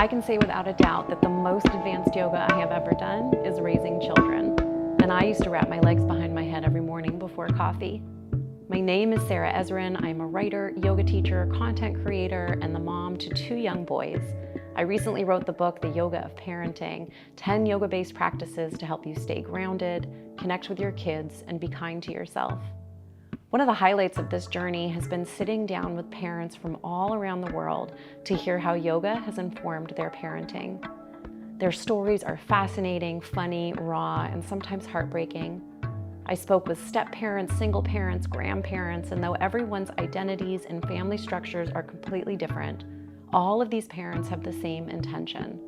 I can say without a doubt that the most advanced yoga I have ever done is raising children. And I used to wrap my legs behind my head every morning before coffee. My name is Sarah Ezrin. I'm a writer, yoga teacher, content creator, and the mom to 2 young boys. I recently wrote the book, The Yoga of Parenting, 10 yoga-based practices to help you stay grounded, connect with your kids, and be kind to yourself. One of the highlights of this journey has been sitting down with parents from all around the world to hear how yoga has informed their parenting. Their stories are fascinating, funny, raw, and sometimes heartbreaking. I spoke with step-parents, single parents, grandparents, and though everyone's identities and family structures are completely different, all of these parents have the same intention: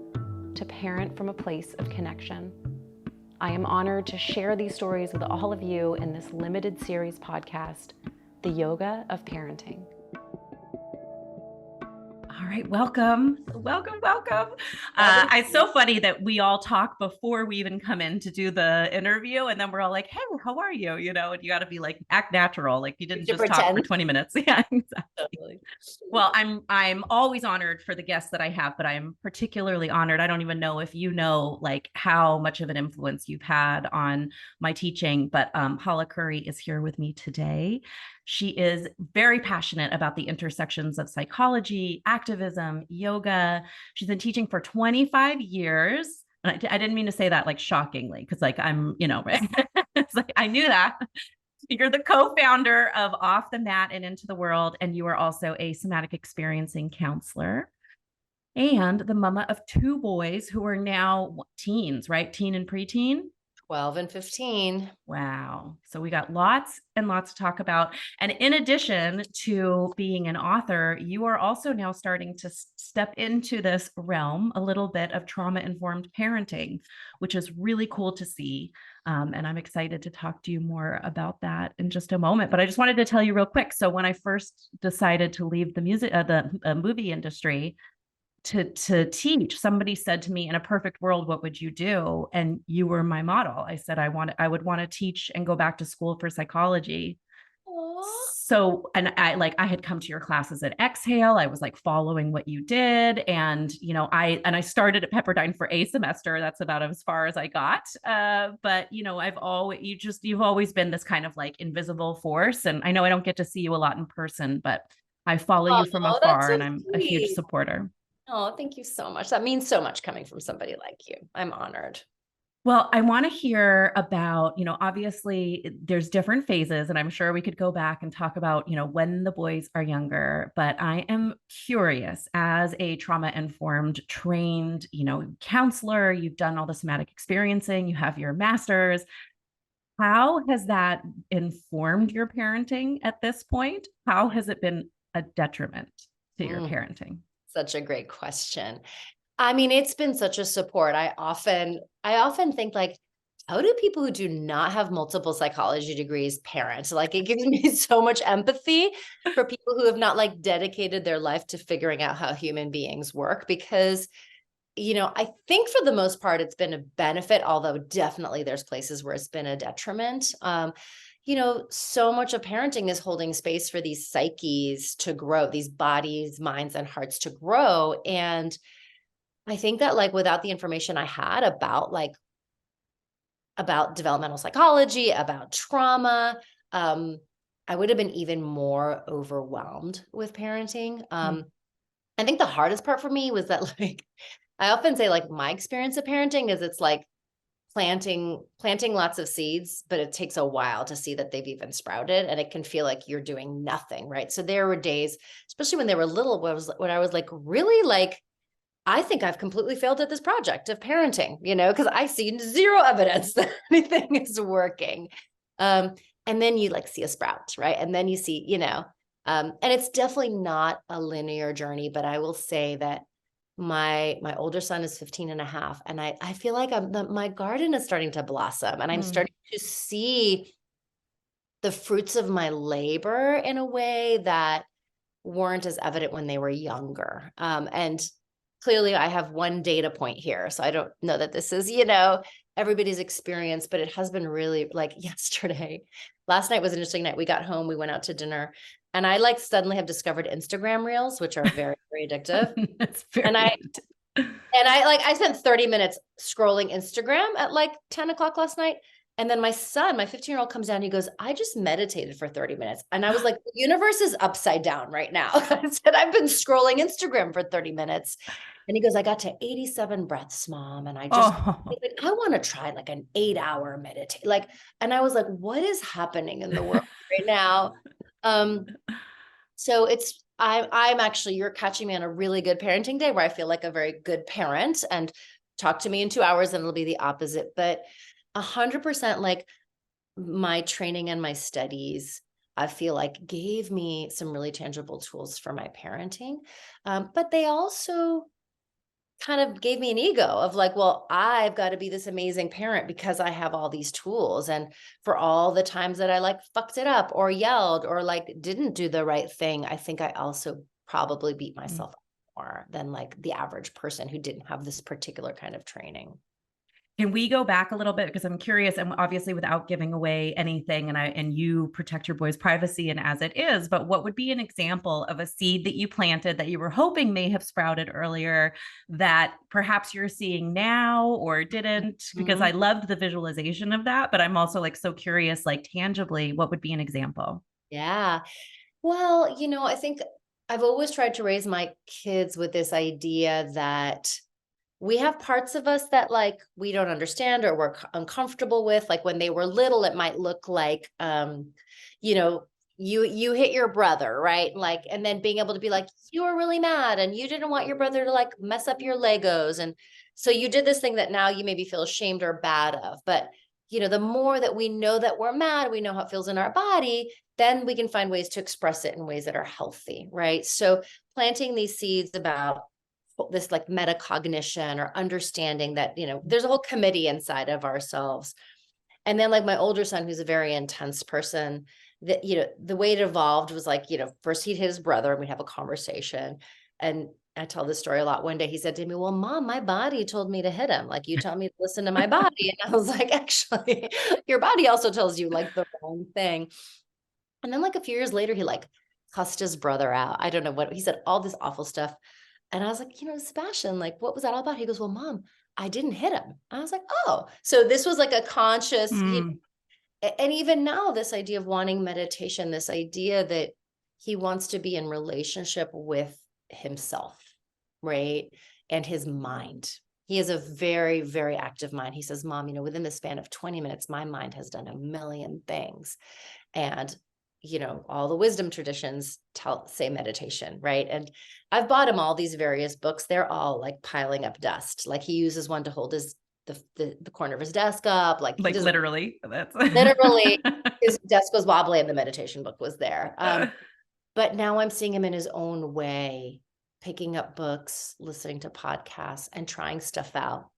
to parent from a place of connection. I am honored to share these stories with all of you in this limited series podcast, The Yoga of Parenting. All right, welcome. It's so funny that we all talk before we even come in to do the interview, and then we're all like, "Hey, how are you?" You know, and you got to be like, act natural, like you didn't just talk for 20 minutes. Yeah, exactly. Well, I'm always honored for the guests that I have, but I'm particularly honored. I don't even know if you know like how much of an influence you've had on my teaching, but Hala Khouri is here with me today. She is very passionate about the intersections of psychology, activism, yoga. She's been teaching for 25 years. And I didn't mean to say that like shockingly, because like I'm, right? It's like I knew that. You're the co-founder of Off the Mat and Into the World, and you are also a somatic experiencing counselor and the mama of 2 boys who are now teens, right? Teen and preteen. 12 and 15. Wow. So we got lots and lots to talk about. And in addition to being an author, you are also now starting to step into this realm, a little bit of trauma-informed parenting, which is really cool to see. And I'm excited to talk to you more about that in just a moment. But I just wanted to tell you real quick. So when I first decided to leave the movie industry, to teach, somebody said to me, in a perfect world, what would you do? And you were my model. I said, I would want to teach and go back to school for psychology. Aww. So, and I had come to your classes at Exhale. I was like following what you did. And, I started at Pepperdine for a semester. That's about as far as I got. But you've always been this kind of like invisible force. And I know I don't get to see you a lot in person, but I follow you from afar, and I'm a huge supporter. Oh, thank you so much. That means so much coming from somebody like you. I'm honored. Well, I want to hear about, obviously there's different phases, and I'm sure we could go back and talk about, when the boys are younger, but I am curious, as a trauma-informed, trained, counselor, you've done all the somatic experiencing, you have your master's. How has that informed your parenting at this point? How has it been a detriment to your parenting? Such a great question. I mean, it's been such a support. I often think like, how do people who do not have multiple psychology degrees parent? Like, it gives me so much empathy for people who have not like dedicated their life to figuring out how human beings work, because, I think for the most part, it's been a benefit, although definitely there's places where it's been a detriment. So much of parenting is holding space for these psyches to grow, these bodies, minds, and hearts to grow. And I think that like without the information I had about developmental psychology, about trauma, I would have been even more overwhelmed with parenting. I think the hardest part for me was that like, I often say like my experience of parenting is it's like planting lots of seeds, but it takes a while to see that they've even sprouted, and it can feel like you're doing nothing, right? So there were days, especially when they were little, when I was like, really, like, I think I've completely failed at this project of parenting, because I see zero evidence that anything is working. And then you like see a sprout, right? And then you see, and it's definitely not a linear journey, but I will say that my older son is 15 and a half. And I feel like my garden is starting to blossom, and I'm starting to see the fruits of my labor in a way that weren't as evident when they were younger. And clearly I have one data point here, so I don't know that this is, everybody's experience, but it has been really like last night was an interesting night. We got home, we went out to dinner, and I like suddenly have discovered Instagram reels, which are very, very addictive. That's very addictive. And I spent 30 minutes scrolling Instagram at like 10 o'clock last night. And then my son, my 15-year-old comes down, he goes, I just meditated for 30 minutes. And I was like, the universe is upside down right now. I said, I've been scrolling Instagram for 30 minutes. And he goes, I got to 87 breaths, mom. And Oh, like, I want to try like an 8-hour meditate. Like, and I was like, what is happening in the world right now? So I'm actually, you're catching me on a really good parenting day where I feel like a very good parent, and talk to me in 2 hours and it'll be the opposite. But 100% like my training and my studies, I feel like gave me some really tangible tools for my parenting. But they also kind of gave me an ego of like, well, I've got to be this amazing parent because I have all these tools. And for all the times that I like fucked it up or yelled or like didn't do the right thing, I think I also probably beat myself up more than like the average person who didn't have this particular kind of training. can we go back a little bit? Because I'm curious, and obviously without giving away anything, and you protect your boy's privacy and as it is, but what would be an example of a seed that you planted that you were hoping may have sprouted earlier that perhaps you're seeing now or didn't? Because I loved the visualization of that, but I'm also like so curious, like tangibly, what would be an example? Yeah. Well, I think I've always tried to raise my kids with this idea that we have parts of us that like we don't understand or we're uncomfortable with. Like when they were little, it might look like you know, you hit your brother, right? Like, and then being able to be like, you were really mad and you didn't want your brother to like mess up your Legos. And so you did this thing that now you maybe feel ashamed or bad of. But the more that we know that we're mad, we know how it feels in our body, then we can find ways to express it in ways that are healthy, right? So planting these seeds about this like metacognition or understanding that, there's a whole committee inside of ourselves. And then like my older son, who's a very intense person, that, the way it evolved was like, first he'd hit his brother and we'd have a conversation. And I tell this story a lot. One day he said to me, well, mom, my body told me to hit him. Like you tell me to listen to my body. And I was like, actually, your body also tells you like the wrong thing. And then like a few years later, he like cussed his brother out. I don't know what he said, all this awful stuff. And I was like, Sebastian, like, what was that all about? He goes, well, mom, I didn't hit him. I was like, oh, so this was like a conscious, and even now, this idea of wanting meditation, this idea that he wants to be in relationship with himself, right? And his mind. He has a very, very active mind. He says, mom, within the span of 20 minutes, my mind has done a million things. And all the wisdom traditions say meditation, right? And I've bought him all these various books. They're all like piling up dust. Like he uses one to hold the corner of his desk up. Like Literally, that's literally his desk was wobbly and the meditation book was there. But now I'm seeing him in his own way, picking up books, listening to podcasts, and trying stuff out.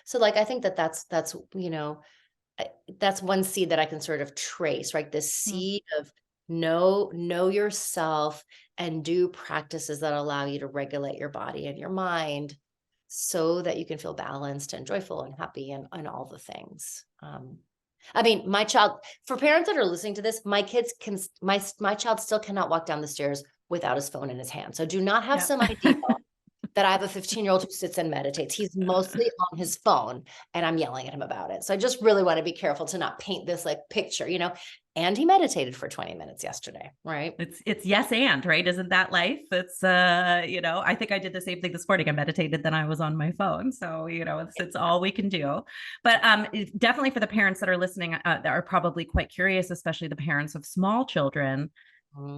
So like I think that's one seed that I can sort of trace, right? This seed of know yourself and do practices that allow you to regulate your body and your mind so that you can feel balanced and joyful and happy and all the things. I mean, for parents that are listening to this, my child still cannot walk down the stairs without his phone in his hand. So do not have some idea that I have a 15-year-old who sits and meditates. He's mostly on his phone and I'm yelling at him about it. So I just really want to be careful to not paint this like picture, and he meditated for 20 minutes yesterday, right? It's yes and, right? Isn't that life? It's I think I did the same thing this morning. I meditated, then I was on my phone. So, it's all we can do. But definitely for the parents that are listening, that are probably quite curious, especially the parents of small children,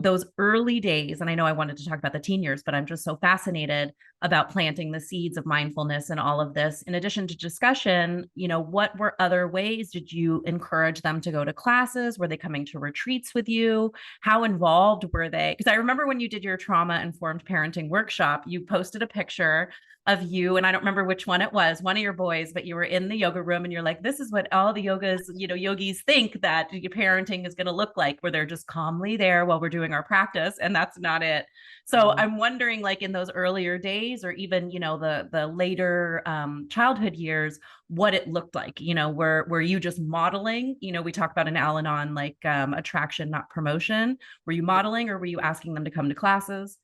those early days. And I know I wanted to talk about the teen years, but I'm just so fascinated about planting the seeds of mindfulness and all of this. In addition to discussion, what were other ways did you encourage them to go to classes? Were they coming to retreats with you? How involved were they? Because I remember when you did your trauma-informed parenting workshop, you posted a picture of you, and I don't remember which one it was, one of your boys, but you were in the yoga room and you're like, this is what all the yogis think that your parenting is going to look like, where they're just calmly there while we're doing our practice. And that's not it. So I'm wondering, like in those earlier days, or even, the later childhood years, what it looked like, were you just modeling, we talk about in Al-Anon, like attraction, not promotion. Were you modeling, or were you asking them to come to classes?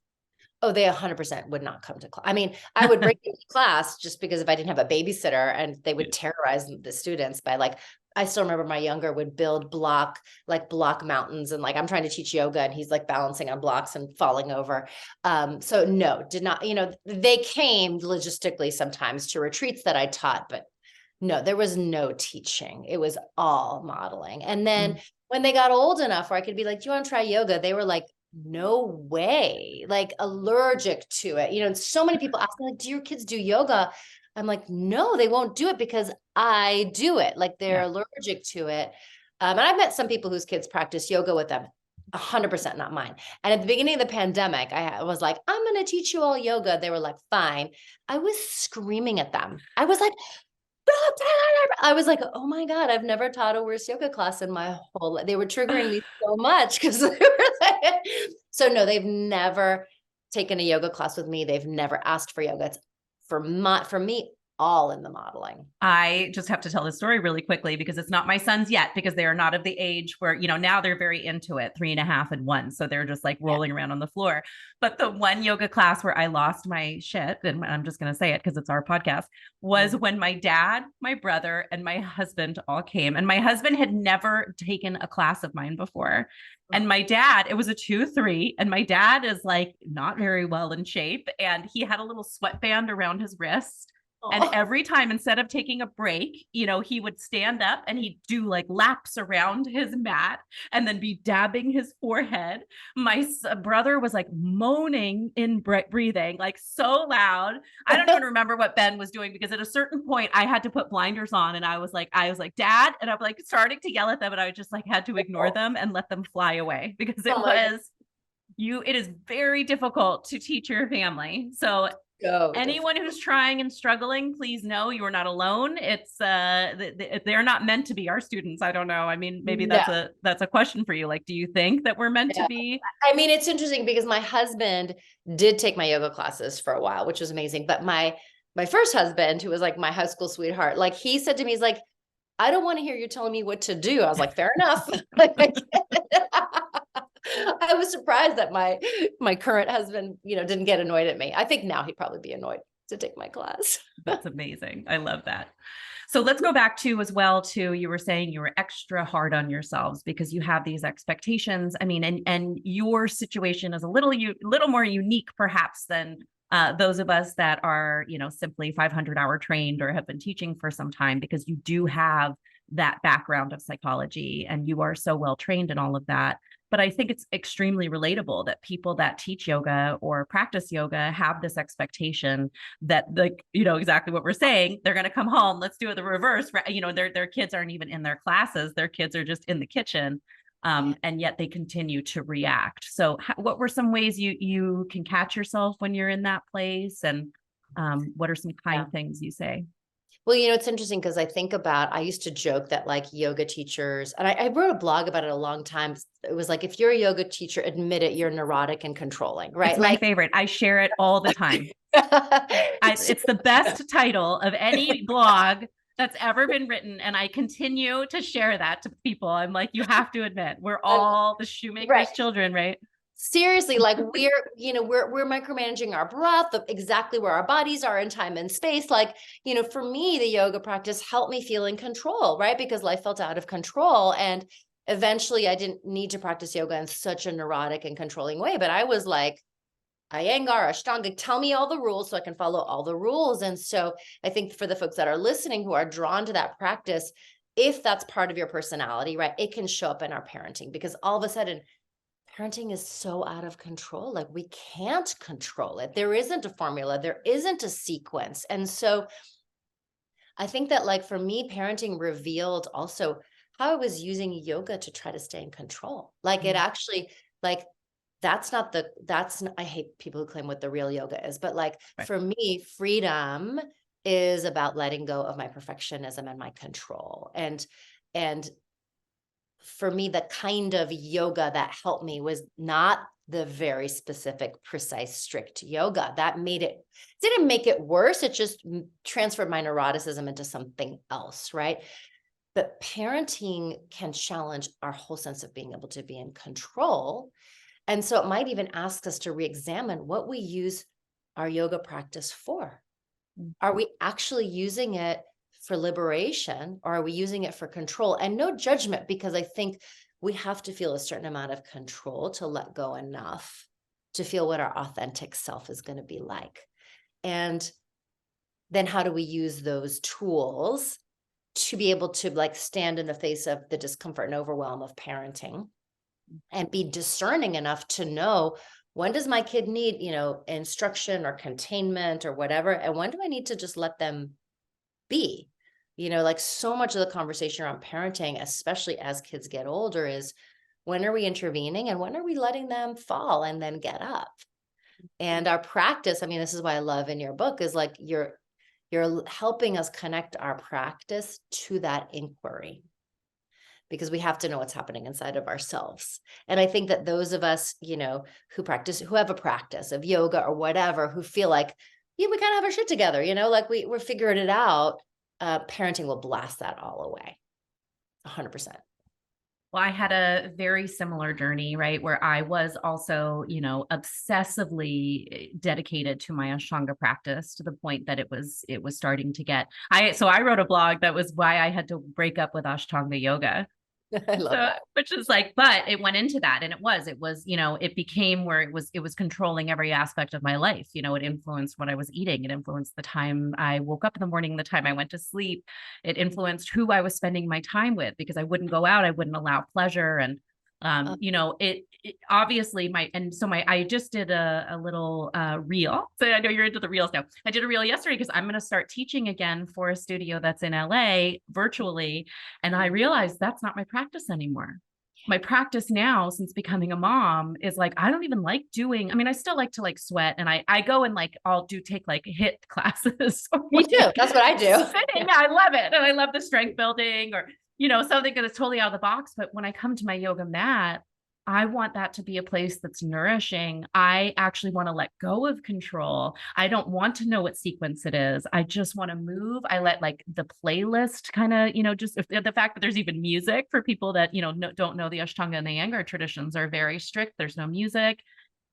Oh, they 100% would not come to class. I mean, I would bring them to class just because if I didn't have a babysitter, and they would terrorize the students by like, I still remember my younger would build block mountains, and like I'm trying to teach yoga and he's like balancing on blocks and falling over. So no, did not, they came logistically sometimes to retreats that I taught, but no, there was no teaching. It was all modeling. And then when they got old enough where I could be like, do you want to try yoga? They were like, no way, like allergic to it. And so many people ask me like, do your kids do yoga? I'm like, no, they won't do it because I do it. Like they're allergic to it. And I've met some people whose kids practice yoga with them. 100% not mine. And at the beginning of the pandemic, I was like, I'm going to teach you all yoga. They were like, fine. I was screaming at them. I was like, oh my God, I've never taught a worse yoga class in my whole life. They were triggering me so much because so no, they've never taken a yoga class with me. They've never asked for yoga. It's for me, all in the modeling. I just have to tell this story really quickly because it's not my sons yet, because they are not of the age where, now they're very into it, 3.5 and 1. So they're just like rolling around on the floor. But the one yoga class where I lost my shit, and I'm just going to say it because it's our podcast, was when my dad, my brother, and my husband all came. And my husband had never taken a class of mine before. And my dad, it was a 2-3, and my dad is like not very well in shape. And he had a little sweatband around his wrist. And every time, instead of taking a break, he would stand up and he'd do like laps around his mat and then be dabbing his forehead. My brother was like moaning in breathing, like so loud. I don't even remember what Ben was doing, because at a certain point I had to put blinders on, and I was like, Dad, and I'm like starting to yell at them, and I just like had to ignore them and let them fly away, because it is very difficult to teach your family. So anyone who's trying and struggling, please know you are not alone. It's they're not meant to be our students. I don't know. I mean, maybe that's a question for you. Like, do you think that we're meant to be? I mean, it's interesting because my husband did take my yoga classes for a while, which was amazing. But my first husband, who was like my high school sweetheart, like he said to me, he's like, I don't want to hear you telling me what to do. I was like, fair enough. I was surprised that my current husband, didn't get annoyed at me. I think now he'd probably be annoyed to take my class. That's amazing. I love that. So let's go back to you were saying you were extra hard on yourselves because you have these expectations. I mean, and your situation is a little more unique perhaps than those of us that are, simply 500-hour trained or have been teaching for some time, because you do have that background of psychology and you are so well trained in all of that. But I think it's extremely relatable that people that teach yoga or practice yoga have this expectation that, like, exactly what we're saying, they're going to come home. Let's do it the reverse. Their kids aren't even in their classes. Their kids are just in the kitchen. And yet they continue to react. So what were some ways you can catch yourself when you're in that place? And what are some kind things you say? Well, it's interesting because I used to joke that like yoga teachers, and I wrote a blog about it a long time. It was like, if you're a yoga teacher, admit it, you're neurotic and controlling, right? It's my favorite. I share it all the time. It's the best title of any blog that's ever been written. And I continue to share that to people. I'm like, you have to admit, we're all the shoemaker's children, right? Seriously, like we're micromanaging our breath, of exactly where our bodies are in time and space. Like, for me, the yoga practice helped me feel in control, right? Because life felt out of control. And eventually I didn't need to practice yoga in such a neurotic and controlling way. But I was like, Iyengar, Ashtanga, tell me all the rules so I can follow all the rules. And so I think for the folks that are listening who are drawn to that practice, if that's part of your personality, right, it can show up in our parenting, because all of a sudden, parenting is so out of control. Like we can't control it. There isn't a formula. There isn't a sequence. And so I think that like for me, parenting revealed also how I was using yoga to try to stay in control. Like it actually, like I hate people who claim what the real yoga is, but like for me, freedom is about letting go of my perfectionism and my control. And for me, the kind of yoga that helped me was not the very specific, precise, strict yoga that didn't make it worse. It just transferred my neuroticism into something else, right? But parenting can challenge our whole sense of being able to be in control. And so it might even ask us to re-examine what we use our yoga practice for. Are we actually using it for liberation, or are we using it for control? And no judgment, because I think we have to feel a certain amount of control to let go enough to feel what our authentic self is going to be like. And then how do we use those tools to be able to like stand in the face of the discomfort and overwhelm of parenting and be discerning enough to know, when does my kid need, instruction or containment or whatever? And when do I need to just let them be? Like so much of the conversation around parenting, especially as kids get older, is when are we intervening and when are we letting them fall and then get up? And our practice, I mean, this is why I love in your book, is like you're helping us connect our practice to that inquiry, because we have to know what's happening inside of ourselves. And I think that those of us, who have a practice of yoga or whatever, who feel like, yeah, we kind of have our shit together, like we're figuring it out, parenting will blast that all away. 100%. Well, I had a very similar journey, right? Where I was also, obsessively dedicated to my Ashtanga practice to the point that it was starting to get, so I wrote a blog that was why I had to break up with Ashtanga yoga. I love that. Which is like, but it went into that, and it was, it became where it was controlling every aspect of my life. It influenced what I was eating. It influenced the time I woke up in the morning, the time I went to sleep. It influenced who I was spending my time with, because I wouldn't go out. I wouldn't allow pleasure. And, it obviously I just did a little reel. So I know you're into the reels now. I did a reel yesterday because I'm going to start teaching again for a studio that's in LA virtually. And I realized that's not my practice anymore. My practice now, since becoming a mom, is like, I don't even like doing, I mean, I still like to like sweat, and I go and like, I'll take like HIIT classes. Me too. That's what I do. Yeah, I love it. And I love the strength building, or, something that is totally out of the box. But when I come to my yoga mat, I want that to be a place that's nourishing. I actually want to let go of control. I don't want to know what sequence it is. I just want to move. I let like the playlist kind of, just the fact that there's even music for people that, don't know the Ashtanga and the Iyengar traditions are very strict. There's no music.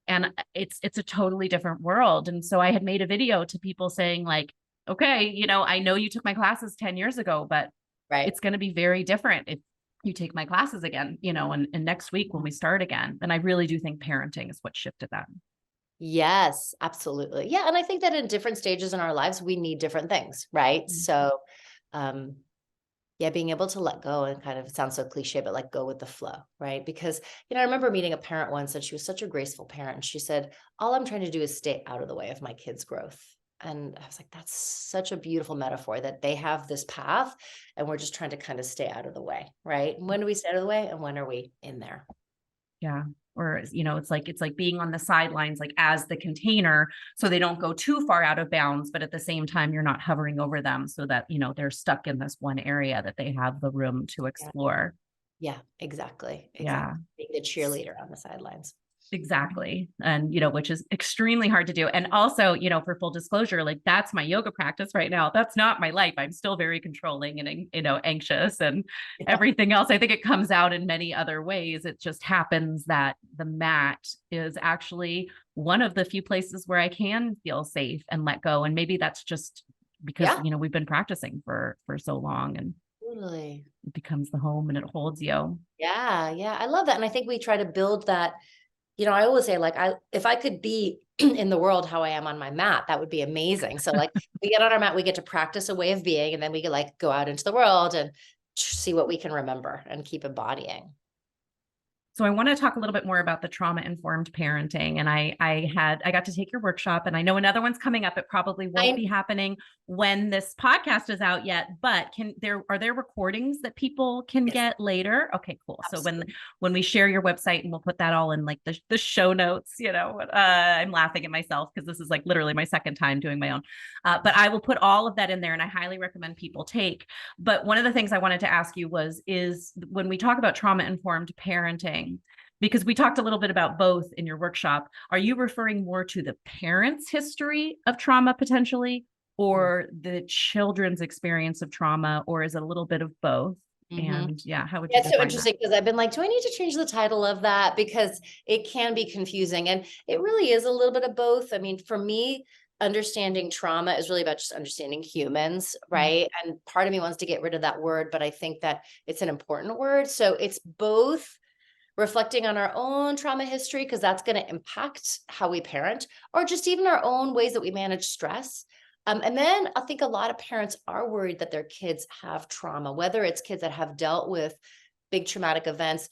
And it's a totally different world. And so I had made a video to people saying like, okay, I know you took my classes 10 years ago, but Right. it's going to be very different if you take my classes again, and next week when we start again. And I really do think parenting is what shifted that. Yes, absolutely. Yeah. And I think that in different stages in our lives, we need different things. Right. Mm-hmm. So, yeah, being able to let go, and kind of, it sounds so cliche, but like go with the flow. Right. Because, I remember meeting a parent once, and she was such a graceful parent. And she said, all I'm trying to do is stay out of the way of my kids' growth. And I was like, that's such a beautiful metaphor, that they have this path and we're just trying to kind of stay out of the way. Right. And when do we stay out of the way, and when are we in there? Yeah. Or, it's like being on the sidelines, like as the container, so they don't go too far out of bounds, but at the same time, you're not hovering over them so that, they're stuck in this one area that they have the room to explore. Yeah, exactly. Yeah. Being the cheerleader on the sidelines. Exactly. And, which is extremely hard to do. And also, for full disclosure, like that's my yoga practice right now. That's not my life. I'm still very controlling and, anxious and everything else. I think it comes out in many other ways. It just happens that the mat is actually one of the few places where I can feel safe and let go. And maybe that's just because, we've been practicing for so long, and Totally. it becomes the home and it holds you. Yeah. Yeah. I love that. And I think we try to build that. I always say, like, if I could be in the world how I am on my mat, that would be amazing. So like we get on our mat, we get to practice a way of being, and then we can like go out into the world and see what we can remember and keep embodying. So I want to talk a little bit more about the trauma-informed parenting. And I got to take your workshop, and I know another one's coming up. It probably won't be happening when this podcast is out yet, but are there recordings that people can get later? Okay, cool. Absolutely. So when we share your website, and we'll put that all in like the show notes, I'm laughing at myself because this is like literally my second time doing my own, but I will put all of that in there, and I highly recommend people take. But one of the things I wanted to ask you is when we talk about trauma-informed parenting, because we talked a little bit about both in your workshop, are you referring more to the parent's history of trauma potentially, or the children's experience of trauma, or is it a little bit of both? And yeah, how would Yeah, you it's so define that? interesting because I've been like, do I need to change the title of that? Because it can be confusing. And it really is a little bit of both. I mean, for me, understanding trauma is really about just understanding humans, right? And part of me wants to get rid of that word, but I think that it's an important word. So it's both reflecting on our own trauma history, because that's going to impact how we parent, or just even our own ways that we manage stress. And then I think a lot of parents are worried that their kids have trauma, whether it's kids that have dealt with big traumatic events,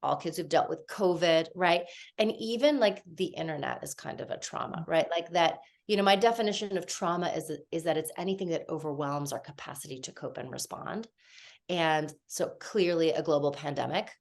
all kids who've dealt with COVID, right? And even like the internet is kind of a trauma, right? Like that, my definition of trauma is that it's anything that overwhelms our capacity to cope and respond. And so clearly a global pandemic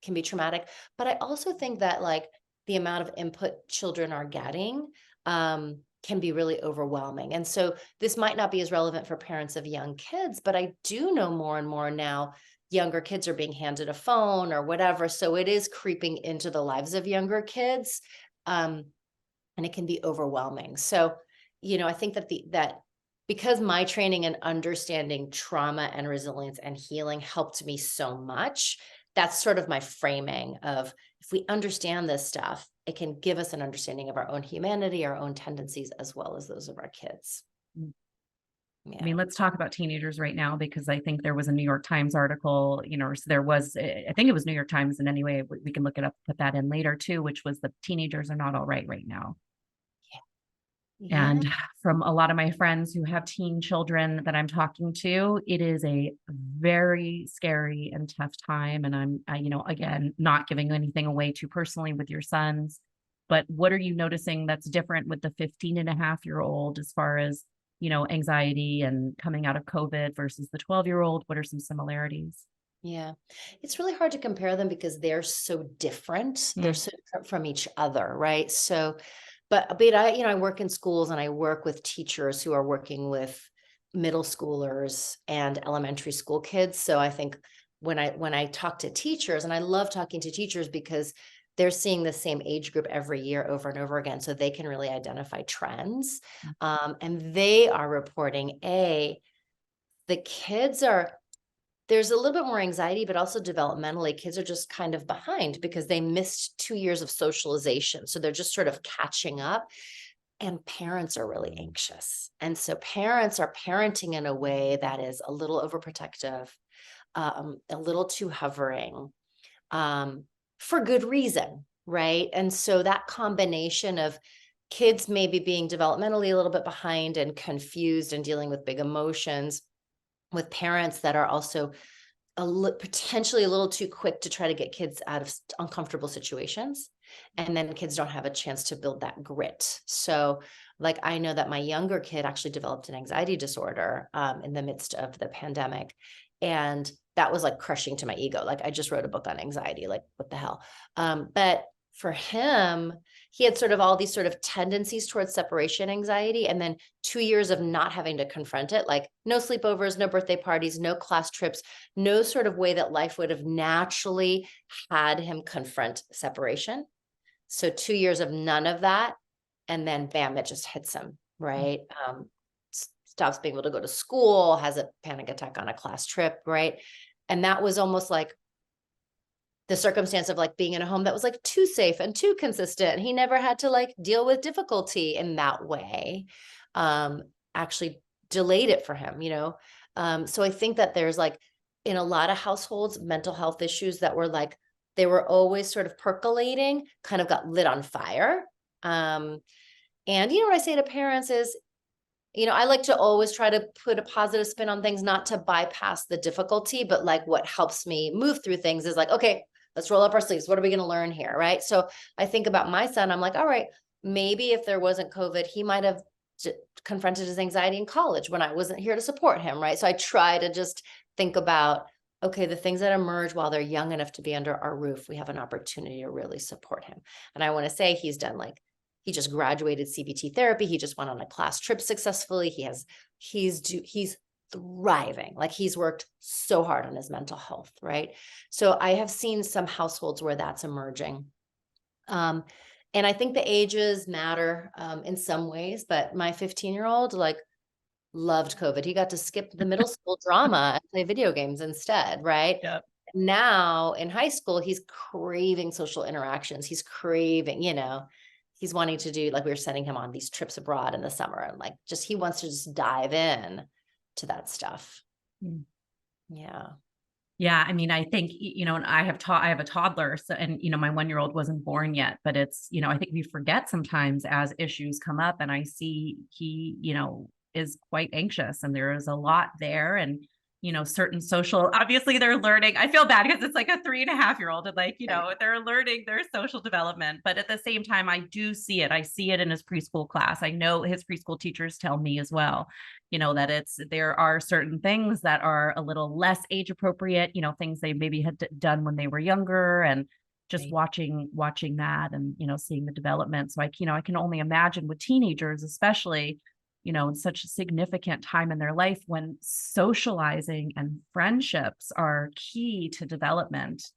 can be traumatic, but I also think that like the amount of input children are getting can be really overwhelming. And so this might not be as relevant for parents of young kids, but I do know more and more now younger kids are being handed a phone or whatever. So it is creeping into the lives of younger kids. And it can be overwhelming. So, I think that because my training and understanding trauma and resilience and healing helped me so much, that's sort of my framing of, if we understand this stuff, it can give us an understanding of our own humanity, our own tendencies, as well as those of our kids. I mean, let's talk about teenagers right now, because I think there was a New York Times article, or there was, I think it was New York Times in any way, we can look it up, put that in later too, which was that teenagers are not all right now. Yeah. And from a lot of my friends who have teen children that I'm talking to, it is a very scary and tough time. And I'm, again, not giving anything away too personally with your sons, but what are you noticing that's different with the 15-and-a-half-year-old as far as, anxiety and coming out of COVID versus the 12-year-old? What are some similarities? Yeah, it's really hard to compare them because they're so different. They're so different from each other, right? So, but I work in schools and I work with teachers who are working with middle schoolers and elementary school kids. So I think when I talk to teachers, and I love talking to teachers because they're seeing the same age group every year over and over again, so they can really identify trends. And they are reporting the kids there's a little bit more anxiety, but also developmentally, kids are just kind of behind because they missed 2 years of socialization. So they're just sort of catching up, and parents are really anxious. And so parents are parenting in a way that is a little overprotective, a little too hovering, for good reason, right? And so that combination of kids maybe being developmentally a little bit behind and confused and dealing with big emotions, with parents that are also potentially a little too quick to try to get kids out of uncomfortable situations. And then kids don't have a chance to build that grit. So like, I know that my younger kid actually developed an anxiety disorder in the midst of the pandemic. And that was like crushing to my ego. Like, I just wrote a book on anxiety, like what the hell? But for him, he had sort of all these sort of tendencies towards separation anxiety, and then 2 years of not having to confront it, like no sleepovers, no birthday parties, no class trips, no sort of way that life would have naturally had him confront separation. So 2 years of none of that. And then bam, it just hits him, right? Stops being able to go to school, has a panic attack on a class trip, right? And that was almost like the circumstance of like being in a home that was like too safe and too consistent. He never had to like deal with difficulty in that way. Actually delayed it for him, So I think that there's like, in a lot of households, mental health issues that were like, they were always sort of percolating, kind of got lit on fire. And what I say to parents is, I like to always try to put a positive spin on things, not to bypass the difficulty, but like what helps me move through things is like, okay, let's roll up our sleeves. What are we going to learn here? Right. So I think about my son. I'm like, all right, maybe if there wasn't COVID, he might have confronted his anxiety in college when I wasn't here to support him. Right. So I try to just think about, okay, the things that emerge while they're young enough to be under our roof, we have an opportunity to really support him. And I want to say he just graduated CBT therapy. He just went on a class trip successfully. He's thriving. Like, he's worked so hard on his mental health, right? So I have seen some households where that's emerging. And I think the ages matter in some ways, but my 15-year-old, like, loved COVID. He got to skip the middle school drama and play video games instead, right? Yep. Now in high school, he's craving social interactions. He's craving, he's wanting to do, like we were sending him on these trips abroad in the summer, and like just he wants to just dive in to that stuff. Mm. Yeah. Yeah, I mean, I think, and I have a toddler, so, and, my 1-year-old wasn't born yet, but it's, I think we forget sometimes as issues come up, and I see he, is quite anxious, and there is a lot there, and, certain social, obviously they're learning. I feel bad because it's like a 3.5-year-old, and like, they're learning their social development, but at the same time, I do see it. I see it in his preschool class. I know his preschool teachers tell me as well, that there are certain things that are a little less age appropriate, things they maybe had done when they were younger, and just watching that, and, seeing the development. So I can only imagine with teenagers, especially, in such a significant time in their life when socializing and friendships are key to development.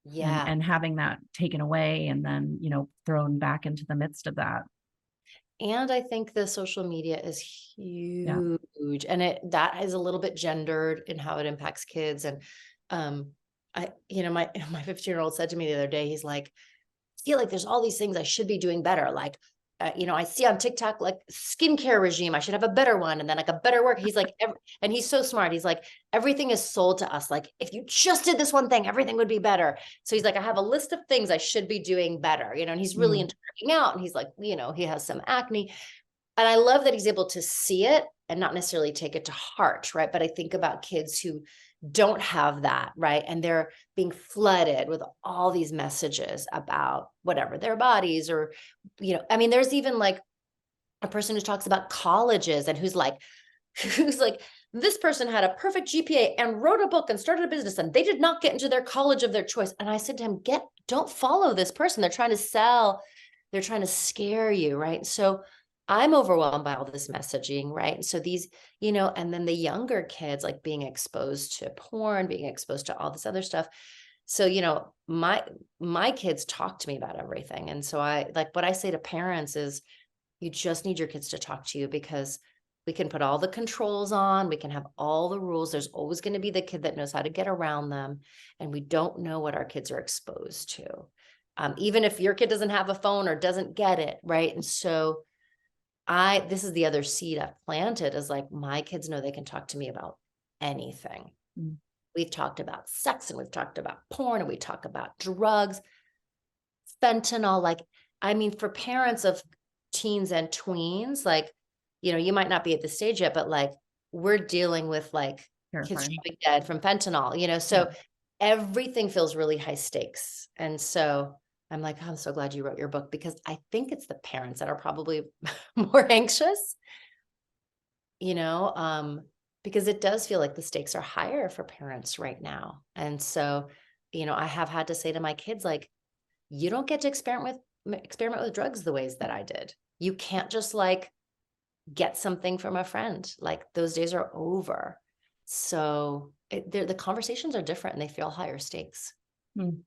Yeah. And having that taken away and then, thrown back into the midst of that. And I think the social media is Yeah. huge, and that is a little bit gendered in how it impacts kids. And my 15-year-old said to me the other day, he's like, I feel like there's all these things I should be doing better. Like, I see on TikTok, like skincare regime, I should have a better one. And then like a better work. He's like, and he's so smart. He's like, everything is sold to us. Like, if you just did this one thing, everything would be better. So he's like, I have a list of things I should be doing better, and he's really into working out. And he's like, he has some acne. And I love that he's able to see it and not necessarily take it to heart, right? But I think about kids who don't have that, right? And they're being flooded with all these messages about whatever their bodies, or, there's even like a person who talks about colleges and who's like, this person had a perfect GPA and wrote a book and started a business, and they did not get into their college of their choice. And I said to him, don't follow this person. They're trying to sell, they're trying to scare you, right? So I'm overwhelmed by all this messaging, right? And so these, and then the younger kids, like being exposed to porn, being exposed to all this other stuff. So, my kids talk to me about everything. And so what I say to parents is, you just need your kids to talk to you, because we can put all the controls on, we can have all the rules. There's always going to be the kid that knows how to get around them. And we don't know what our kids are exposed to. Even if your kid doesn't have a phone or doesn't get it, right? And so this is the other seed I've planted, is like, my kids know they can talk to me about anything. Mm. We've talked about sex, and we've talked about porn, and we talk about drugs, fentanyl. Like, for parents of teens and tweens, like, you might not be at the stage yet, but like, we're dealing with like kids dropping dead from fentanyl, so everything feels really high stakes. And so I'm like, oh, I'm so glad you wrote your book, because I think it's the parents that are probably more anxious, because it does feel like the stakes are higher for parents right now. And so, I have had to say to my kids, like, you don't get to experiment with drugs the ways that I did. You can't just like get something from a friend. Like, those days are over. So the conversations are different, and they feel higher stakes. Mm.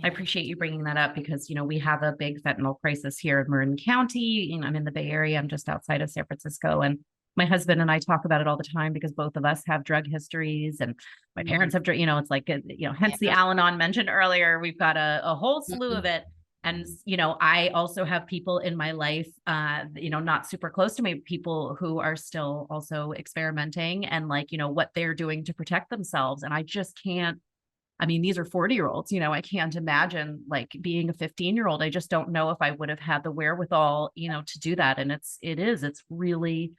I appreciate you bringing that up, because, we have a big fentanyl crisis here in Marin County. I'm in the Bay Area. I'm just outside of San Francisco. And my husband and I talk about it all the time, because both of us have drug histories, and my parents have, it's like, hence the Al-Anon mentioned earlier. We've got a whole slew of it. And, I also have people in my life, not super close to me, people who are still also experimenting, and like, what they're doing to protect themselves. And I just can't, these are 40-year-olds, I can't imagine like being a 15-year-old. I just don't know if I would have had the wherewithal, to do that. And it's really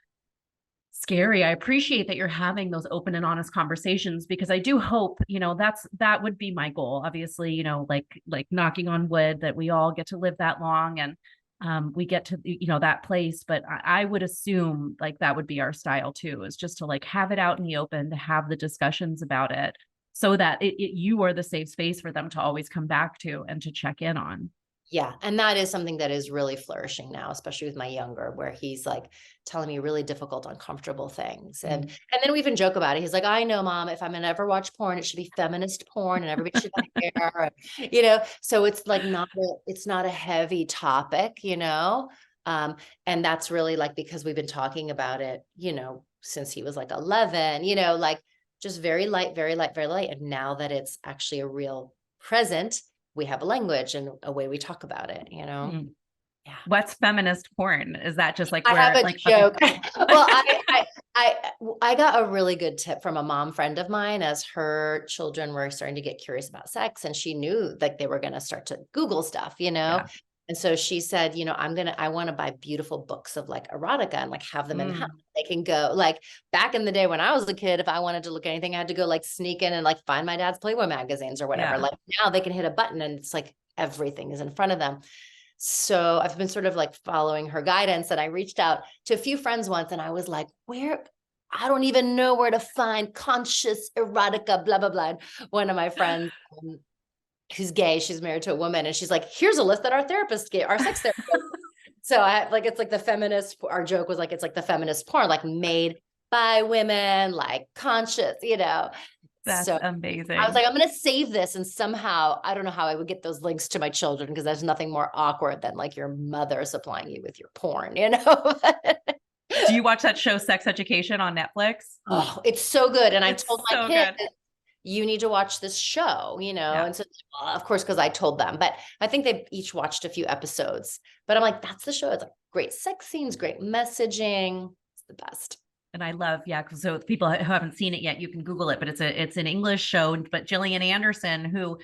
scary. I appreciate that you're having those open and honest conversations, because I do hope, that would be my goal. Obviously, like knocking on wood, that we all get to live that long, and we get to, that place. But I would assume like that would be our style too, is just to like have it out in the open, to have the discussions about it, so that you are the safe space for them to always come back to and to check in on. Yeah. And that is something that is really flourishing now, especially with my younger, where he's like telling me really difficult, uncomfortable things. And then we even joke about it. He's like, I know, Mom, if I'm going to ever watch porn, it should be feminist porn, and everybody should have hair, so it's like it's not a heavy topic, and that's really like, because we've been talking about it, since he was like 11, you know, like just very light, very light, very light. And now that it's actually a real present, we have a language and a way we talk about it, you know? Mm. Yeah. What's feminist porn? Is that just like I have where a like joke. Well, I got a really good tip from a mom friend of mine as her children were starting to get curious about sex, and she knew like they were going to start to Google stuff, you know? Yeah. And so she said, you know, I want to buy beautiful books of like erotica and like have them in the house. They can go like back in the day when I was a kid, if I wanted to look at anything, I had to go like sneak in and like find my dad's Playboy magazines or whatever. Yeah. Like now they can hit a button and it's like everything is in front of them. So I've been sort of like following her guidance, and I reached out to a few friends once and I was like, I don't even know where to find conscious erotica, blah, blah, blah. And one of my friends who's gay, she's married to a woman, and she's like, here's a list that our sex therapist. So I like, it's like the feminist, our joke was like, it's like the feminist porn, like made by women, like conscious, you know? That's So amazing. I was like, I'm going to save this. And somehow, I don't know how I would get those links to my children, because there's nothing more awkward than like your mother supplying you with your porn, you know? Do you watch that show Sex Education on Netflix? Oh, it's so good. And I It's told my so kids, good. you need to watch this show, you know? Yeah. And so, of course, because I told them, but I think they've each watched a few episodes. But I'm like, that's the show. It's like great sex scenes, great messaging. It's the best. And I love, yeah. So people who haven't seen it yet, you can Google it, but it's an English show. But Gillian Anderson, who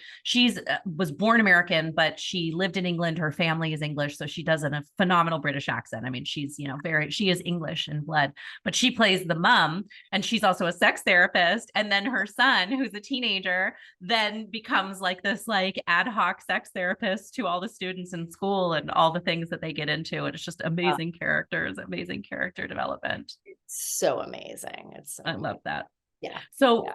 was born American, but she lived in England. Her family is English, so she does a phenomenal British accent. I mean, she's she is English in blood, but she plays the mom, and she's also a sex therapist. And then her son, who's a teenager, then becomes like this like ad hoc sex therapist to all the students in school and all the things that they get into. And it's just amazing characters, amazing character development. So amazing. It's so I love that. Yeah. So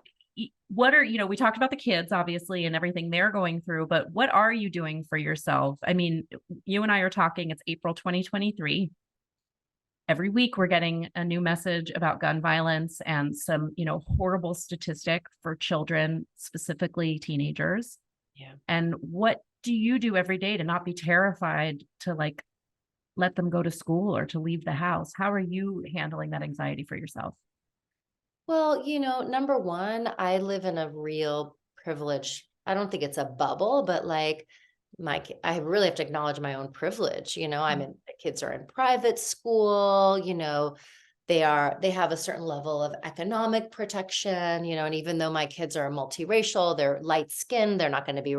what are, we talked about the kids obviously and everything they're going through, but what are you doing for yourself? I mean, you and I are talking, it's April 2023. Every week we're getting a new message about gun violence and some, horrible statistic for children, specifically teenagers. Yeah. And what do you do every day to not be terrified to like let them go to school or to leave the house? How are you handling that anxiety for yourself? Well, number one, I live in a real privilege. I don't think it's a bubble, but like I really have to acknowledge my own privilege. The kids are in private school, they have a certain level of economic protection, and even though my kids are multiracial, they're light skinned, they're not going to be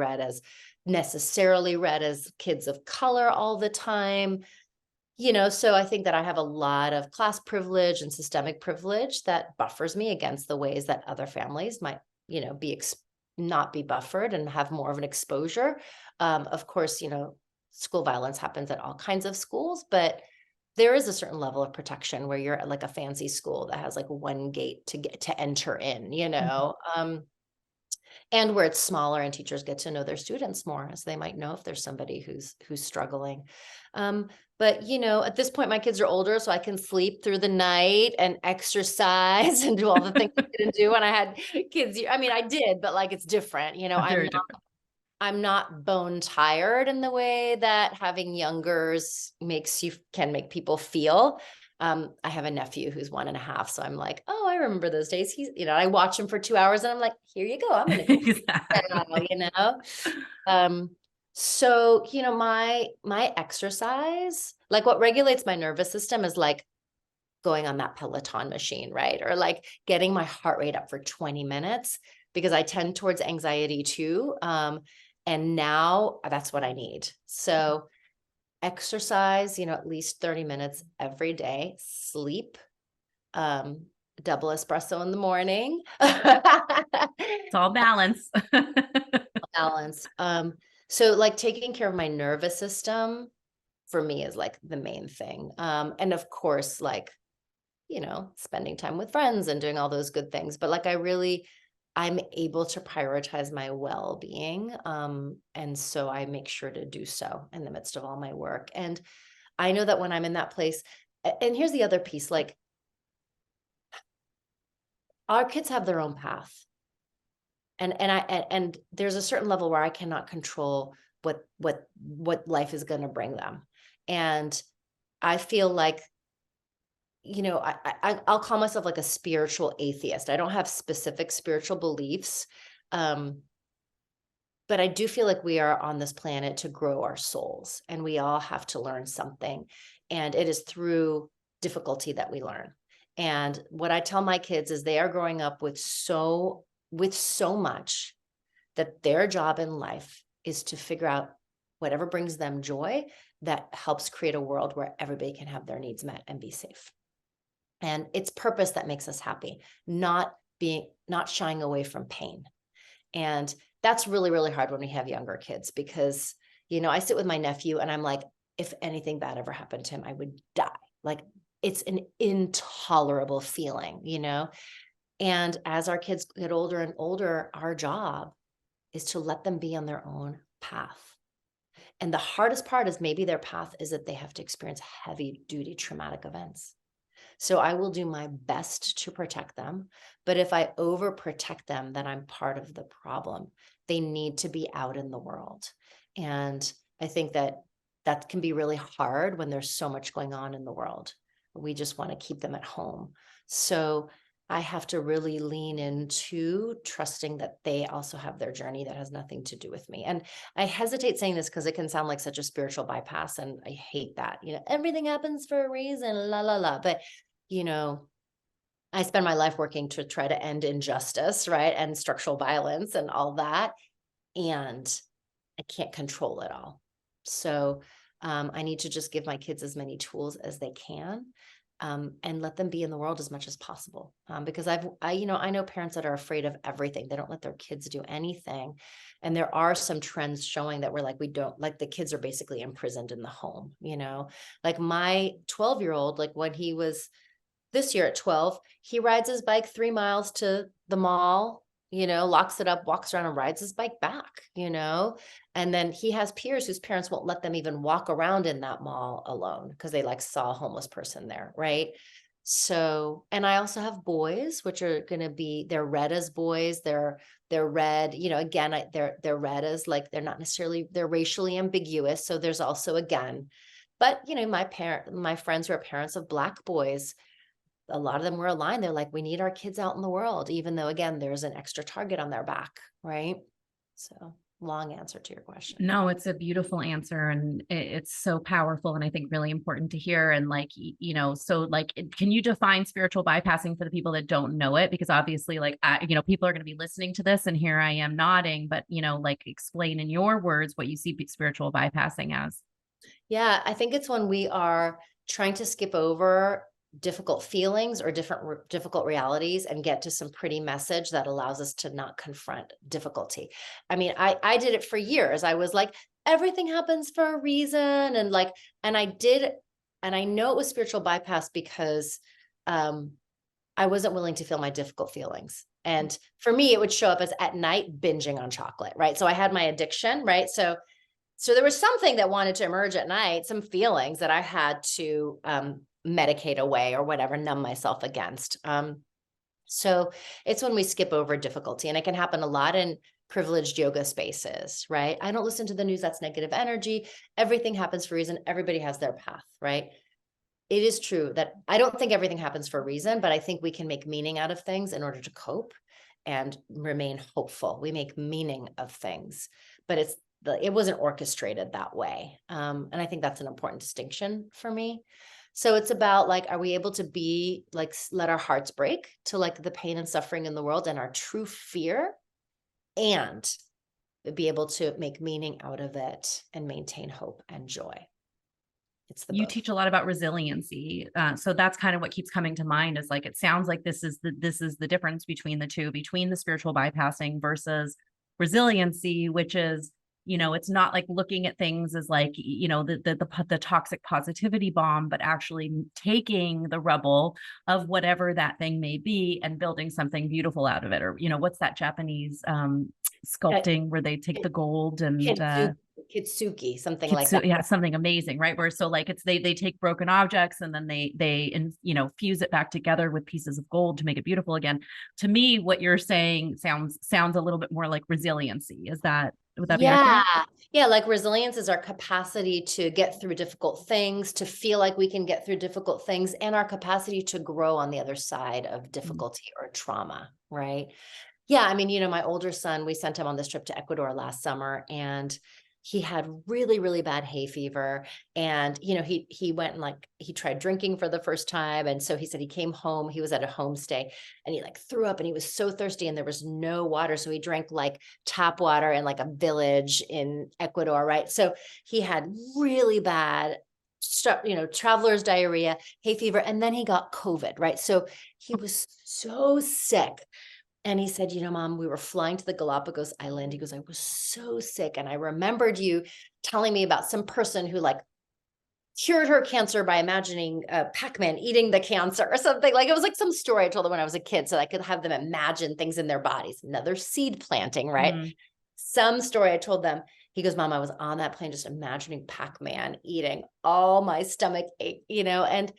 necessarily read as kids of color all the time. So I think that I have a lot of class privilege and systemic privilege that buffers me against the ways that other families might, not be buffered and have more of an exposure. Of course, school violence happens at all kinds of schools, but there is a certain level of protection where you're at like a fancy school that has like one gate to enter in, and where it's smaller and teachers get to know their students more, as they might know if there's somebody who's struggling. But at this point, my kids are older, so I can sleep through the night and exercise and do all the things I didn't do when I had kids. I mean, I did, but like it's different. Different. I'm not bone tired in the way that having youngers can make people feel. I have a nephew who's 1.5, so I'm like, oh, I remember those days. He's, I watch him for 2 hours and I'm like, here you go. I'm going to go Exactly. now, So, my exercise, like what regulates my nervous system is like going on that Peloton machine, right? Or like getting my heart rate up for 20 minutes because I tend towards anxiety too. And now that's what I need. So exercise, at least 30 minutes every day, sleep, double espresso in the morning. It's all balance. Balance. So like taking care of my nervous system for me is like the main thing. And of course, like, spending time with friends and doing all those good things. But like I'm able to prioritize my well-being. And so I make sure to do so in the midst of all my work. And I know that when I'm in that place, and here's the other piece, like our kids have their own path. And there's a certain level where I cannot control what life is going to bring them. And I feel like you know, I'll call myself like a spiritual atheist. I don't have specific spiritual beliefs. Um, but I do feel like we are on this planet to grow our souls, and we all have to learn something. And it is through difficulty that we learn. And what I tell my kids is they are growing up with so much, that their job in life is to figure out whatever brings them joy that helps create a world where everybody can have their needs met and be safe. And it's purpose that makes us happy, not shying away from pain. And that's really, really hard when we have younger kids, because, you know, I sit with my nephew and I'm like, if anything bad ever happened to him, I would die. Like, it's an intolerable feeling, you know? And as our kids get older and older, our job is to let them be on their own path. And the hardest part is maybe their path is that they have to experience heavy duty traumatic events. So I will do my best to protect them. But if I overprotect them, then I'm part of the problem. They need to be out in the world. And I think that that can be really hard when there's so much going on in the world. We just want to keep them at home. So I have to really lean into trusting that they also have their journey that has nothing to do with me. And I hesitate saying this because it can sound like such a spiritual bypass. And I hate that, you know, everything happens for a reason, la, la, la. But, you know, I spend my life working to try to end injustice, right? And structural violence and all that. And I can't control it all. So I need to just give my kids as many tools as they can. And let them be in the world as much as possible. Because I know parents that are afraid of everything. They don't let their kids do anything. And there are some trends showing that we're like, we don't, like, the kids are basically imprisoned in the home, you know, like my 12-year-old, like when he was this year at 12, he rides his bike 3 miles to the mall, you know, locks it up, walks around and rides his bike back, you know, and then he has peers whose parents won't let them even walk around in that mall alone because they like saw a homeless person there. Right. So, and I also have boys, which are going to be, they're read as boys. They're read, you know, again, they're read as, like, they're not necessarily, they're racially ambiguous. So there's also a gun, but, you know, my friends who are parents of Black boys, a lot of them were aligned. They're like, we need our kids out in the world, even though, again, there's an extra target on their back. Right. So, long answer to your question. No, it's a beautiful answer, and it's so powerful, and I think really important to hear. And like, you know, so like, can you define spiritual bypassing for the people that don't know it? Because obviously, like, you know, people are going to be listening to this, and here I am nodding, but, you know, like, explain in your words what you see spiritual bypassing as. Yeah, I think it's when we are trying to skip over difficult feelings or difficult realities and get to some pretty message that allows us to not confront difficulty. I mean, I did it for years. I was like, everything happens for a reason. And like, and I did, and I know it was spiritual bypass because I wasn't willing to feel my difficult feelings. And for me, it would show up as at night binging on chocolate, right? So I had my addiction, right? So there was something that wanted to emerge at night, some feelings that I had to medicate away or whatever, numb myself against. So it's when we skip over difficulty, and it can happen a lot in privileged yoga spaces, right? I don't listen to the news. That's negative energy. Everything happens for a reason. Everybody has their path, right? It is true that I don't think everything happens for a reason, but I think we can make meaning out of things in order to cope and remain hopeful. We make meaning of things, but it wasn't orchestrated that way. And I think that's an important distinction for me. So it's about, like, are we able to be like, let our hearts break to like the pain and suffering in the world and our true fear, and be able to make meaning out of it and maintain hope and joy. It's the You both. teach a lot about resiliency. So that's kind of what keeps coming to mind, is like, it sounds like this is the difference between the two, between the spiritual bypassing versus resiliency, which is, you know, it's not like looking at things as like, you know, the toxic positivity bomb, but actually taking the rubble of whatever that thing may be and building something beautiful out of it. Or, you know, what's that Japanese sculpting where they take the gold and Kitsuki, something like that. yeah, something amazing, right? Where so like it's they take broken objects and then they you know, fuse it back together with pieces of gold to make it beautiful again. To me, what you're saying sounds a little bit more like resiliency. Is that Would that be Yeah. accurate? Yeah. Like resilience is our capacity to get through difficult things, to feel like we can get through difficult things, and our capacity to grow on the other side of difficulty or trauma. Right. Yeah, I mean, my older son, we sent him on this trip to Ecuador last summer, and he had really, really bad hay fever. And, he went and he tried drinking for the first time. And so he said he came home, he was at a homestay, and he threw up and he was so thirsty and there was no water. So he drank tap water in a village in Ecuador, right? So he had really bad traveler's diarrhea, hay fever, and then he got COVID, right? So he was so sick. And he said, Mom, we were flying to the Galapagos Island. He goes, I was so sick. And I remembered you telling me about some person who cured her cancer by imagining Pac-Man eating the cancer or something. It was some story I told them when I was a kid so I could have them imagine things in their bodies. Another seed planting, right? Mm. Some story I told them. He goes, Mom, I was on that plane just imagining Pac-Man eating. All my stomach ache, and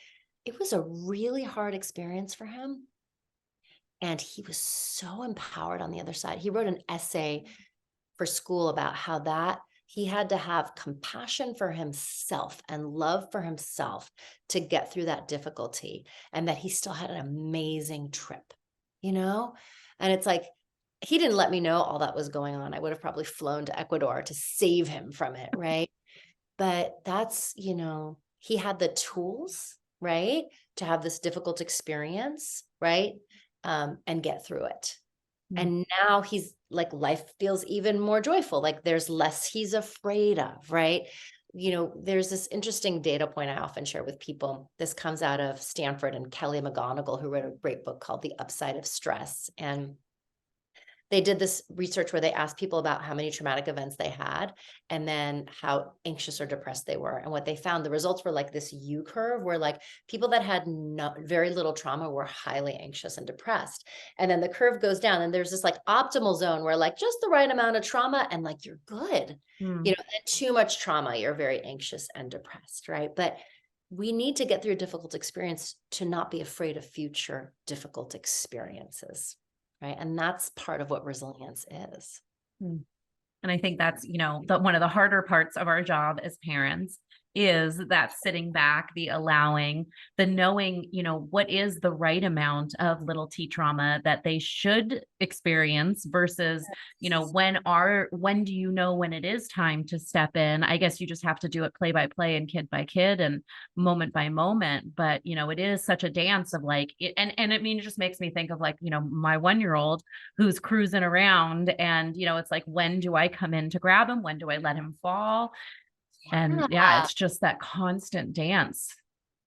it was a really hard experience for him. And he was so empowered on the other side. He wrote an essay for school about how he had to have compassion for himself and love for himself to get through that difficulty, and that he still had an amazing trip, And it's he didn't let me know all that was going on. I would have probably flown to Ecuador to save him from it, right? But that's, he had the tools, right, to have this difficult experience, right? And get through it. Mm. And now he's life feels even more joyful. There's less he's afraid of, right? There's this interesting data point I often share with people. This comes out of Stanford and Kelly McGonigal, who wrote a great book called The Upside of Stress. And they did this research where they asked people about how many traumatic events they had and then how anxious or depressed they were. And what they found, the results were this U curve where people that had very little trauma were highly anxious and depressed. And then the curve goes down and there's this optimal zone where just the right amount of trauma and you're good. Mm. And too much trauma, you're very anxious and depressed, right? But we need to get through a difficult experience to not be afraid of future difficult experiences. Right. And that's part of what resilience is. Mm. And I think that's, one of the harder parts of our job as parents is that sitting back, the allowing, the knowing, what is the right amount of little T trauma that they should experience versus, when do you know when it is time to step in? I guess you just have to do it play by play and kid by kid and moment by moment. But, it is such a dance of it just makes me think of my 1-year-old who's cruising around and, it's when do I come in to grab him? When do I let him fall? And yeah, it's just that constant dance.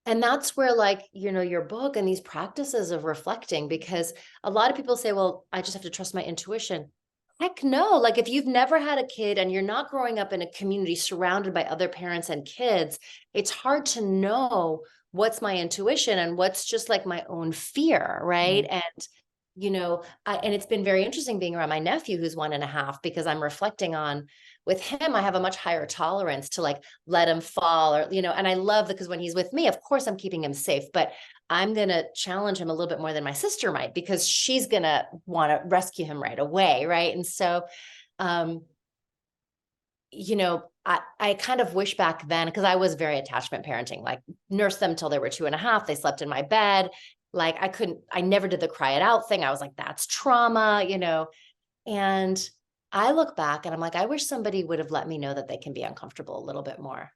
And that's where your book and these practices of reflecting, because a lot of people say, well, I just have to trust my intuition. Heck no. If you've never had a kid and you're not growing up in a community surrounded by other parents and kids, it's hard to know what's my intuition and what's just my own fear. Right. Mm. And and it's been very interesting being around my nephew who's 1.5, because I'm reflecting on with him, I have a much higher tolerance to let him fall or, and I love that because when he's with me, of course I'm keeping him safe, but I'm going to challenge him a little bit more than my sister might, because she's going to want to rescue him right away. Right. And so, I kind of wish back then, because I was very attachment parenting, nursed them till they were 2.5. They slept in my bed. I never did the cry it out thing. I was that's trauma, and I look back and I'm I wish somebody would have let me know that they can be uncomfortable a little bit more.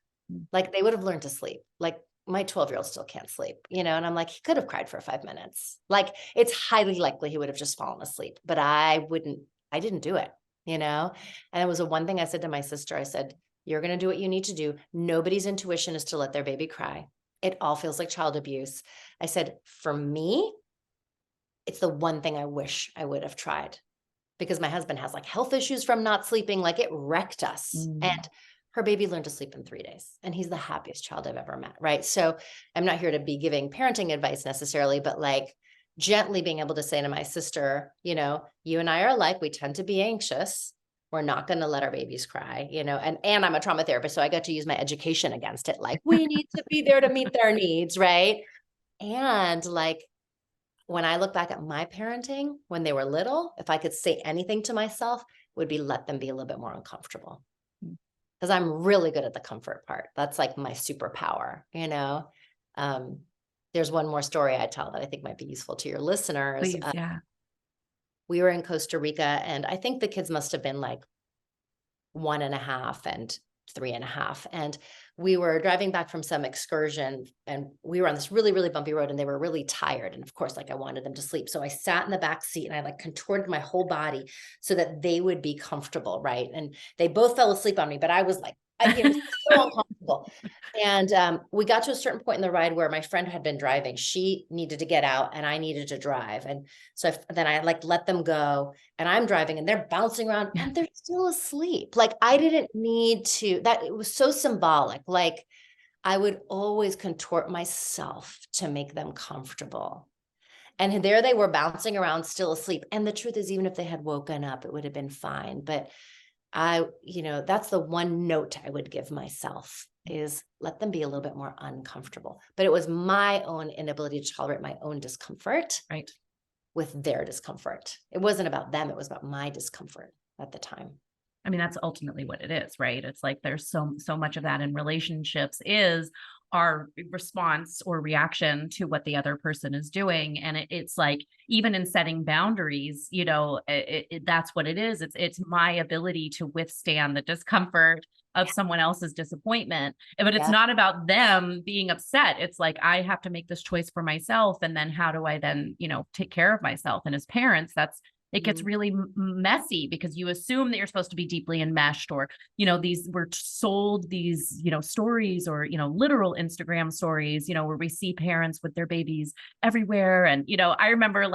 They would have learned to sleep. My 12-year-old still can't sleep, and I'm he could have cried for 5 minutes. It's highly likely he would have just fallen asleep, but I didn't do it, and it was the one thing I said to my sister. I said, you're going to do what you need to do. Nobody's intuition is to let their baby cry. It all feels like child abuse. I said, for me, it's the one thing I wish I would have tried, because my husband has health issues from not sleeping. It wrecked us. Mm. And her baby learned to sleep in 3 days, and he's the happiest child I've ever met. Right. So I'm not here to be giving parenting advice necessarily, but gently being able to say to my sister, you and I are alike. We tend to be anxious. We're not going to let our babies cry, and I'm a trauma therapist. So I got to use my education against it. We need to be there to meet their needs. Right. And when I look back at my parenting when they were little, if I could say anything to myself, would be let them be a little bit more uncomfortable. Mm. Because I'm really good at the comfort part. That's like my superpower, you know? There's one more story I tell that I think might be useful to your listeners. Please, yeah. We were in Costa Rica, and I think the kids must have been like 1.5 and 3.5. And we were driving back from some excursion, and we were on this really, really bumpy road, and they were really tired. And of course, like I wanted them to sleep. So I sat in the back seat and I like contorted my whole body so that they would be comfortable. Right. And they both fell asleep on me, but I was like, it was so uncomfortable. And we got to a certain point in the ride where my friend had been driving. She needed to get out and I needed to drive. And so then I like let them go, and I'm driving and they're bouncing around and they're still asleep. Like I didn't need to, that it was so symbolic. Like I would always contort myself to make them comfortable. And there they were bouncing around still asleep. And the truth is, even if they had woken up, it would have been fine. But that's the one note I would give myself, is let them be a little bit more uncomfortable. But it was my own inability to tolerate my own discomfort Right. with their discomfort. It wasn't about them. It was about my discomfort at the time. I mean, that's ultimately what it is, right? It's like there's so much of that in relationships is our response or reaction to what the other person is doing. And it's like, even in setting boundaries, that's what it is. It's my ability to withstand the discomfort of someone else's disappointment. But it's not about them being upset. It's like, I have to make this choice for myself. And then how do I then, take care of myself? And as parents, it gets really messy, because you assume that you're supposed to be deeply enmeshed, or, we're sold these, stories, or, literal Instagram stories, where we see parents with their babies everywhere. And, I remember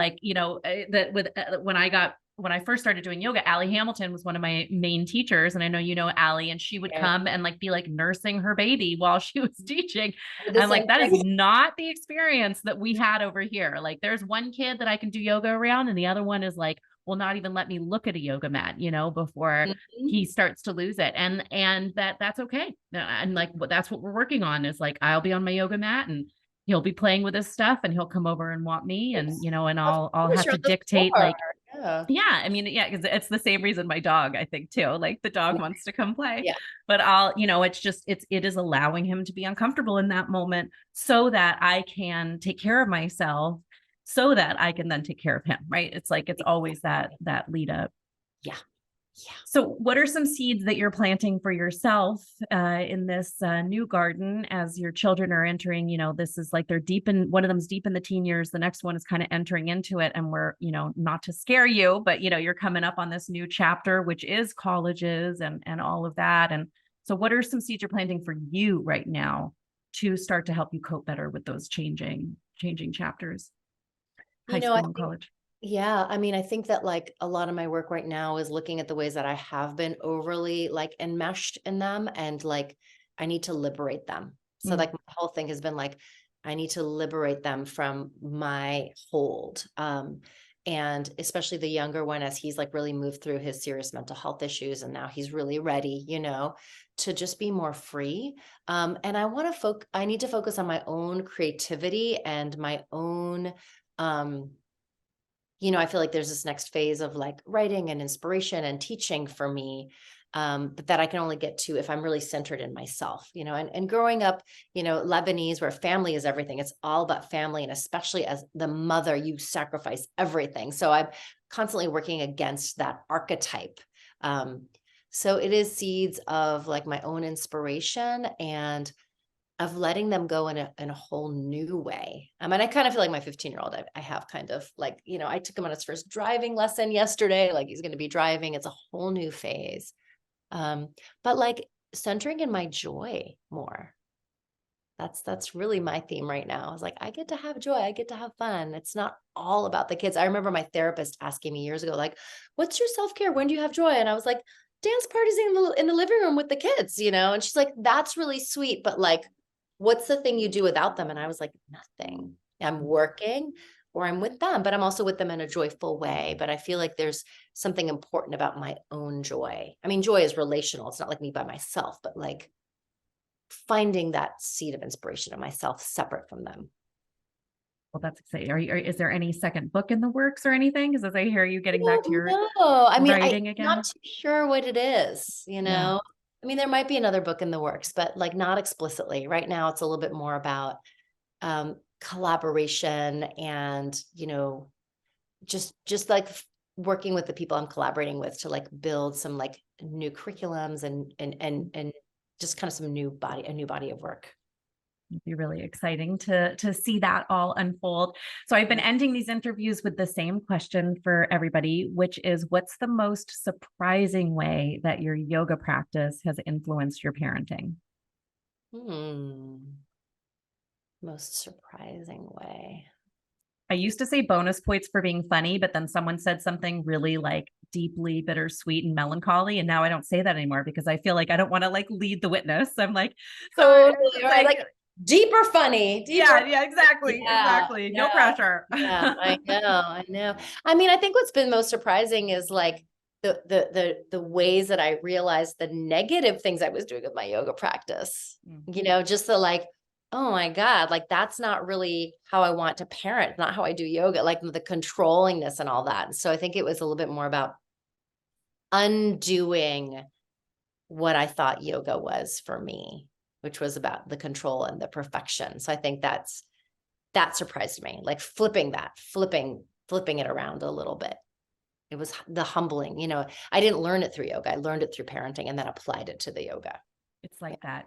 when I first started doing yoga, Allie Hamilton was one of my main teachers. And I know, Allie, and she would come and like be like nursing her baby while she was teaching. I'm like, that is not the experience that we had over here. Like there's one kid that I can do yoga around, and the other one is like, will not even let me look at a yoga mat, before he starts to lose it. And that's okay. And like, that's what we're working on, is like, I'll be on my yoga mat and he'll be playing with his stuff, and he'll come over and want me, and, and I'll have to dictate like, I mean, because it's the same reason my dog, I think too, like the dog wants to come play, but it is allowing him to be uncomfortable in that moment so that I can take care of myself, so that I can then take care of him. Right. It's like, it's always that lead up. Yeah. So what are some seeds that you're planting for yourself in this new garden as your children are entering, this is like one of them's deep in the teen years. The next one is kind of entering into it. And we're, not to scare you, but, you're coming up on this new chapter, which is colleges and all of that. And so what are some seeds you're planting for you right now to start to help you cope better with those changing chapters? High school and college. Yeah. I mean, I think that like a lot of my work right now is looking at the ways that I have been overly like enmeshed in them, and like, I need to liberate them. So like my whole thing has been like, I need to liberate them from my hold. And especially the younger one, as he's like really moved through his serious mental health issues, and now he's really ready, to just be more free. And I need to focus on my own creativity and my own, I feel like there's this next phase of like writing and inspiration and teaching for me, but that I can only get to if I'm really centered in myself, and growing up, Lebanese, where family is everything. It's all about family. And especially as the mother, you sacrifice everything. So I'm constantly working against that archetype. So it is seeds of like my own inspiration and of letting them go in a whole new way. And I kind of feel like my 15-year-old, I have kind of like, I took him on his first driving lesson yesterday, like he's going to be driving. It's a whole new phase. But like centering in my joy more. That's really my theme right now. I was like, I get to have joy. I get to have fun. It's not all about the kids. I remember my therapist asking me years ago, like, what's your self-care? When do you have joy? And I was like, dance parties in the living room with the kids, and she's like, that's really sweet. But like, what's the thing you do without them? And I was like, nothing. I'm working or I'm with them, but I'm also with them in a joyful way. But I feel like there's something important about my own joy. I mean, joy is relational. It's not like me by myself, but like finding that seed of inspiration of myself separate from them. Well, that's exciting. Is there any second book in the works or anything? Because as I hear you getting back to your No, I mean, writing I'm again. not too sure what it is, Yeah. I mean, there might be another book in the works, but like not explicitly. Right now, it's a little bit more about collaboration and, just like working with the people I'm collaborating with to like build some like new curriculums and just kind of a new body of work. It'd be really exciting to see that all unfold. So I've been ending these interviews with the same question for everybody, which is, what's the most surprising way that your yoga practice has influenced your parenting? Most surprising way. I used to say bonus points for being funny, but then someone said something really like deeply bittersweet and melancholy. And now I don't say that anymore because I feel like I don't want to like lead the witness. I'm like, Totally, it's right? Like deeper funny, deeper. yeah, exactly. Yeah, Exactly. No yeah, pressure. yeah. I know. I mean, I think what's been most surprising is like the ways that I realized the negative things I was doing with my yoga practice. Just the like, oh my God, like that's not really how I want to parent, not how I do yoga, like the controllingness and all that. And so I think it was a little bit more about undoing what I thought yoga was for me, which was about the control and the perfection. So I think that surprised me, like flipping it around a little bit. It was the humbling, I didn't learn it through yoga. I learned it through parenting and then applied it to the yoga. It's like that,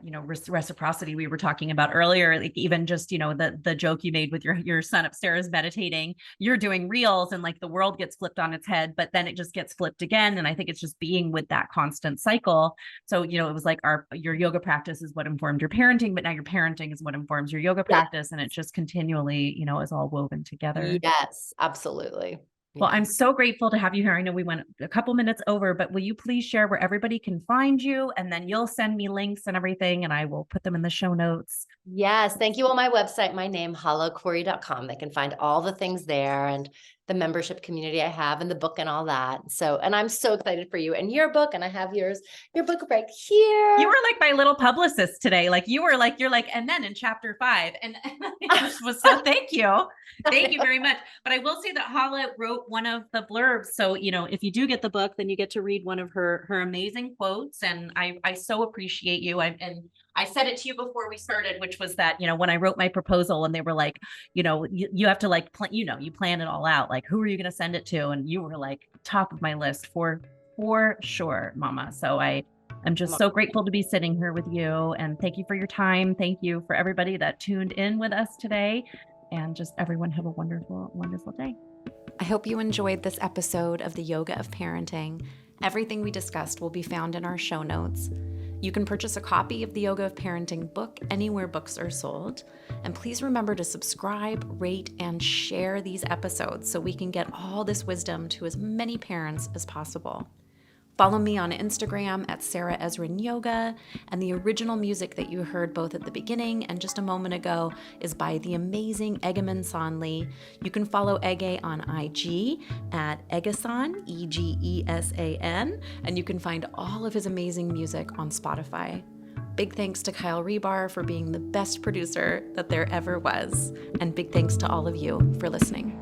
reciprocity we were talking about earlier, like even just, the joke you made with your son upstairs meditating, you're doing reels and like the world gets flipped on its head, but then it just gets flipped again. And I think it's just being with that constant cycle. So, it was like your yoga practice is what informed your parenting, but now your parenting is what informs your yoga practice. And it just continually, is all woven together. Yes, absolutely. Well, I'm so grateful to have you here. I know we went a couple minutes over, but will you please share where everybody can find you? And then you'll send me links and everything, and I will put them in the show notes. Yes. Thank you. On my website, my name, halakhouri.com. They can find all the things there and the membership community I have and the book and all that. So, and I'm so excited for you and your book, and I have your book right here. You were like my little publicist today. Like you're like, and then in chapter 5, and I just was so thank you. Thank you very much. But I will say that Hala wrote one of the blurbs. So, if you do get the book, then you get to read one of her amazing quotes. And I so appreciate you. And I said it to you before we started, which was that, when I wrote my proposal and they were like, you have to like, you plan it all out. Like, who are you going to send it to? And you were like top of my list for sure, Mama. So I'm just so grateful to be sitting here with you, and thank you for your time. Thank you for everybody that tuned in with us today, and just everyone have a wonderful, wonderful day. I hope you enjoyed this episode of the Yoga of Parenting. Everything we discussed will be found in our show notes. You can purchase a copy of the Yoga of Parenting book anywhere books are sold. And please remember to subscribe, rate, and share these episodes so we can get all this wisdom to as many parents as possible. Follow me on Instagram at Sarah Ezrin Yoga, and the original music that you heard both at the beginning and just a moment ago is by the amazing Egeman Sonley. You can follow Ege on IG at Egesan, Egesan, and you can find all of his amazing music on Spotify. Big thanks to Kyle Rebar for being the best producer that there ever was, and big thanks to all of you for listening.